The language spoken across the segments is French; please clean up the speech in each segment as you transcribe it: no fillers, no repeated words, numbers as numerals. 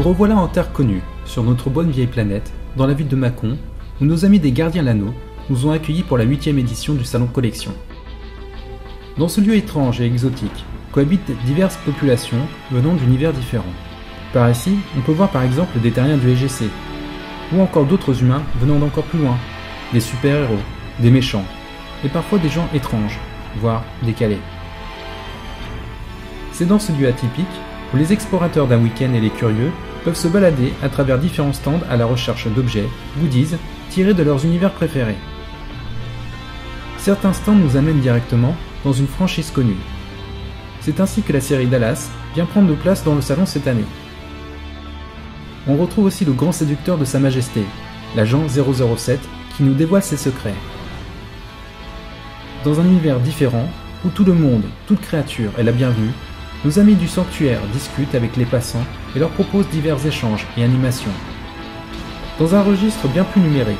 revoilà en terre connue, sur notre bonne vieille planète, dans la ville de Mâcon, où nos amis des Gardiens l'Anneau nous ont accueillis pour la 8e édition du Salon Collection. Dans ce lieu étrange et exotique, cohabitent diverses populations venant d'univers différents. Par ici, on peut voir par exemple des terriens du EGC, ou encore d'autres humains venant d'encore plus loin, des super-héros, des méchants, et parfois des gens étranges, voire décalés. C'est dans ce lieu atypique où les explorateurs d'un week-end et les curieux peuvent se balader à travers différents stands à la recherche d'objets, goodies, tirés de leurs univers préférés. Certains stands nous amènent directement dans une franchise connue. C'est ainsi que la série Dallas vient prendre de place dans le salon cette année. On retrouve aussi le grand séducteur de Sa Majesté, l'agent 007, qui nous dévoile ses secrets. Dans un univers différent, où tout le monde, toute créature est la bienvenue, nos amis du sanctuaire discutent avec les passants et leur proposent divers échanges et animations. Dans un registre bien plus numérique,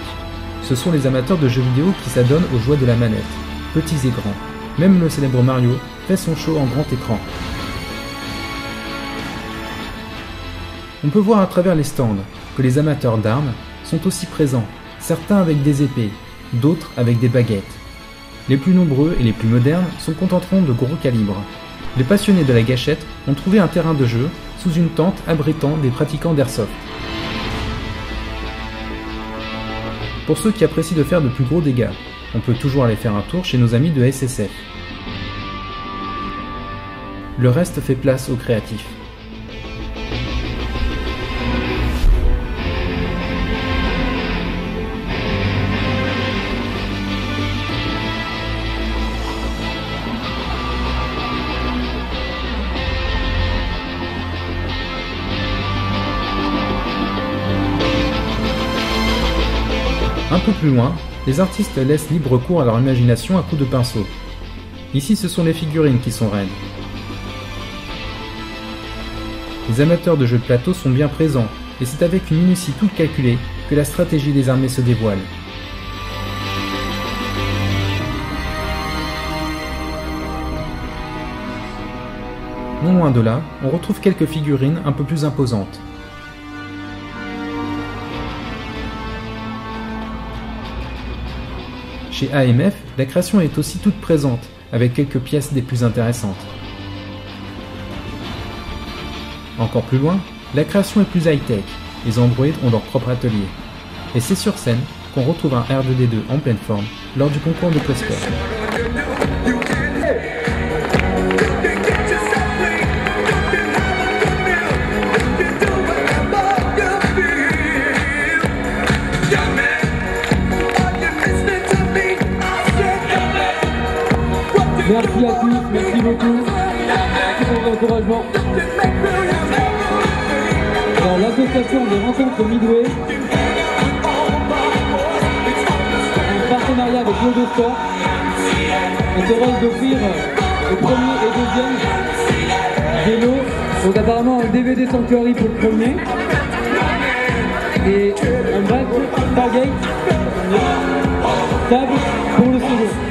ce sont les amateurs de jeux vidéo qui s'adonnent aux joies de la manette, petits et grands. Même le célèbre Mario fait son show en grand écran. On peut voir à travers les stands que les amateurs d'armes sont aussi présents, certains avec des épées, d'autres avec des baguettes. Les plus nombreux et les plus modernes se contenteront de gros calibres. Les passionnés de la gâchette ont trouvé un terrain de jeu sous une tente abritant des pratiquants d'airsoft. Pour ceux qui apprécient de faire de plus gros dégâts, on peut toujours aller faire un tour chez nos amis de SSF. Le reste fait place aux créatifs. Un peu plus loin, les artistes laissent libre cours à leur imagination à coups de pinceau. Ici, ce sont les figurines qui sont reines. Les amateurs de jeux de plateau sont bien présents, et c'est avec une minutie toute calculée que la stratégie des armées se dévoile. Non loin de là, on retrouve quelques figurines un peu plus imposantes. Chez AMF, la création est aussi toute présente, avec quelques pièces des plus intéressantes. Encore plus loin, la création est plus high-tech, les androïdes ont leur propre atelier. Et c'est sur scène qu'on retrouve un R2D2 en pleine forme lors du concours de cosplay. Merci à tous, merci beaucoup. Merci pour votre encouragement. Alors, l'association des rencontres Midway, en partenariat avec Lodo Sport, est heureuse d'offrir le premier et deuxième vélo. Donc apparemment un DVD Sanctuary pour le premier. Et un badge Stargate table pour le second.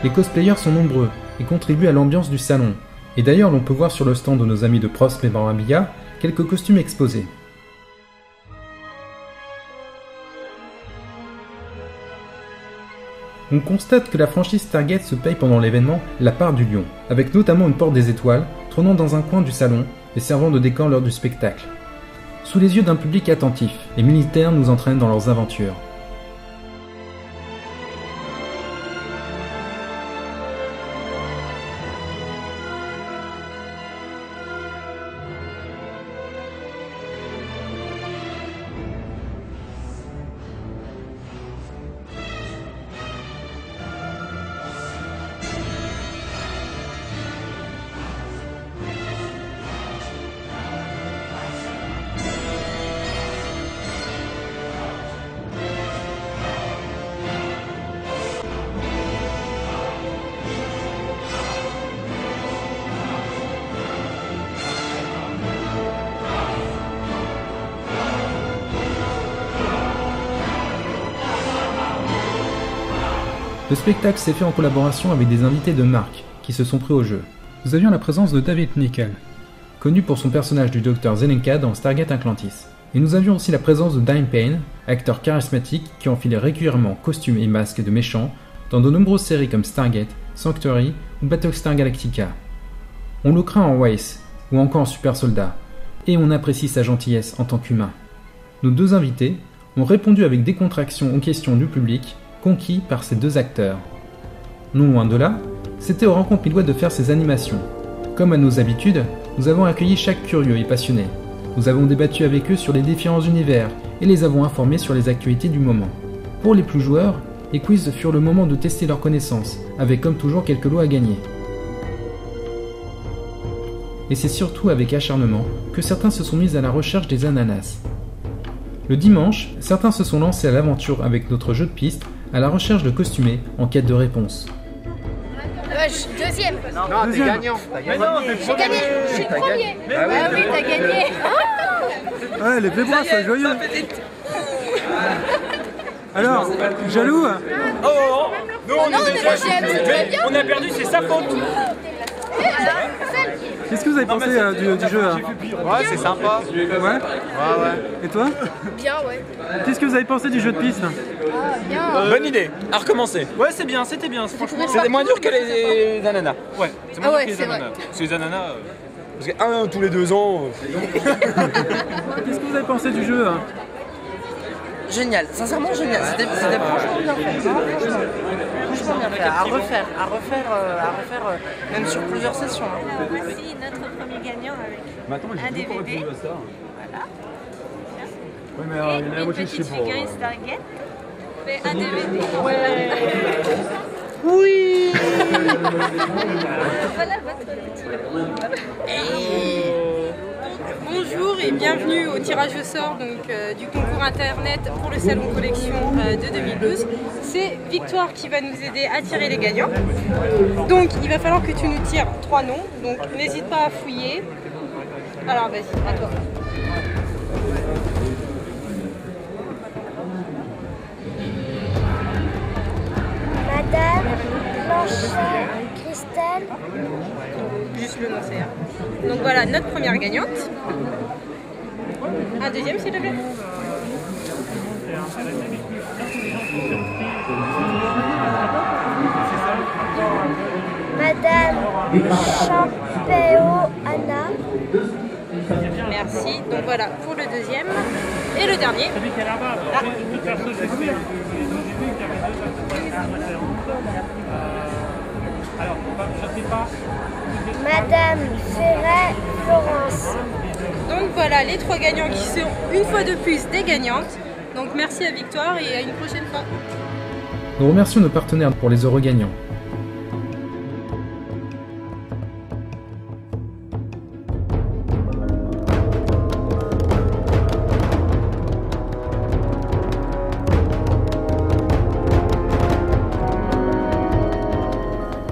Les cosplayers sont nombreux et contribuent à l'ambiance du salon. Et d'ailleurs, l'on peut voir sur le stand de nos amis de Pros Memorabilia quelques costumes exposés. On constate que la franchise Stargate se paye pendant l'événement la part du lion, avec notamment une porte des étoiles trônant dans un coin du salon et servant de décor lors du spectacle. Sous les yeux d'un public attentif, les militaires nous entraînent dans leurs aventures. Le spectacle s'est fait en collaboration avec des invités de marque qui se sont pris au jeu. Nous avions la présence de David Nickel, connu pour son personnage du Dr Zelenka dans Stargate Atlantis. Et nous avions aussi la présence de Dime Payne, acteur charismatique qui enfilait régulièrement costumes et masques de méchants dans de nombreuses séries comme Stargate, Sanctuary ou Battlestar Galactica. On le craint en Weiss ou encore en Super Soldat, et on apprécie sa gentillesse en tant qu'humain. Nos deux invités ont répondu avec décontraction aux questions du public, conquis par ces deux acteurs. Non loin de là, c'était aux rencontres Midway de faire ces animations. Comme à nos habitudes, nous avons accueilli chaque curieux et passionné. Nous avons débattu avec eux sur les différents univers et les avons informés sur les actualités du moment. Pour les plus joueurs, les quiz furent le moment de tester leurs connaissances, avec comme toujours quelques lots à gagner. Et c'est surtout avec acharnement que certains se sont mis à la recherche des ananas. Le dimanche, certains se sont lancés à l'aventure avec notre jeu de piste à la recherche de costumés en quête de réponses. Deuxième. Non, t'es gagnant. Mais non, j'ai gagné. Je suis premier. Ah oui, t'as gagné. Ouais, les Playbois, c'est joyeux. Alors, jaloux? Oh, nous Non, on est deuxième, c'est très bien. on a perdu, c'est sa faute. Qu'est-ce que vous avez pensé du jeu là? Ouais, c'est sympa. Ouais. Et toi? Bien, ouais. Qu'est-ce que vous avez pensé du jeu de piste? Bien. Bonne idée, à recommencer. Ouais, c'est bien, c'était bien, franchement. C'était moins dur que les ananas. Ouais, c'est moins dur que les ananas. Parce que les ananas, parce qu'un tous les 2 ans. Qu'est-ce que vous avez pensé du jeu là? Génial, sincèrement génial, c'était franchement bien fait. Franchement bien fait, à refaire, même sur plusieurs sessions. Alors voici notre premier gagnant avec un DVD. Voilà. Et une petite figurine Stargate. Fait un DVD. Oui. Voilà votre petit. Bonjour et bienvenue au tirage au sort du concours internet pour le salon collection de 2012. C'est Victoire qui va nous aider à tirer les gagnants. Donc il va falloir que tu nous tires 3 noms, donc n'hésite pas à fouiller. Alors vas-y, à toi. Madame Blanchard Christelle. Juste le nom, c'est. Donc voilà notre première gagnante. Un deuxième s'il te plaît. Madame Champéo Anna. Merci. Donc voilà pour le deuxième. Et le dernier. Ah. Madame Ferret Florence. Donc voilà les 3 gagnants qui sont une fois de plus des gagnantes. Donc merci à Victoire et à une prochaine fois. Nous remercions nos partenaires pour les heureux gagnants.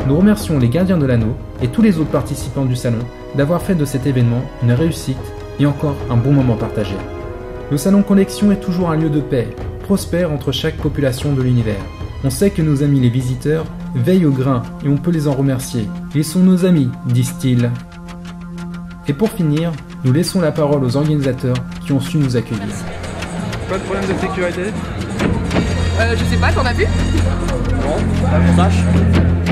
Nous remercions les gardiens de l'anneau et tous les autres participants du salon d'avoir fait de cet événement une réussite et encore un bon moment partagé. Le salon collection est toujours un lieu de paix, prospère entre chaque population de l'univers. On sait que nos amis les visiteurs veillent au grain et on peut les en remercier. Ils sont nos amis, disent-ils. Et pour finir, nous laissons la parole aux organisateurs qui ont su nous accueillir. Pas de problème de sécurité? Je sais pas, t'en as vu? Non, pas que je sache.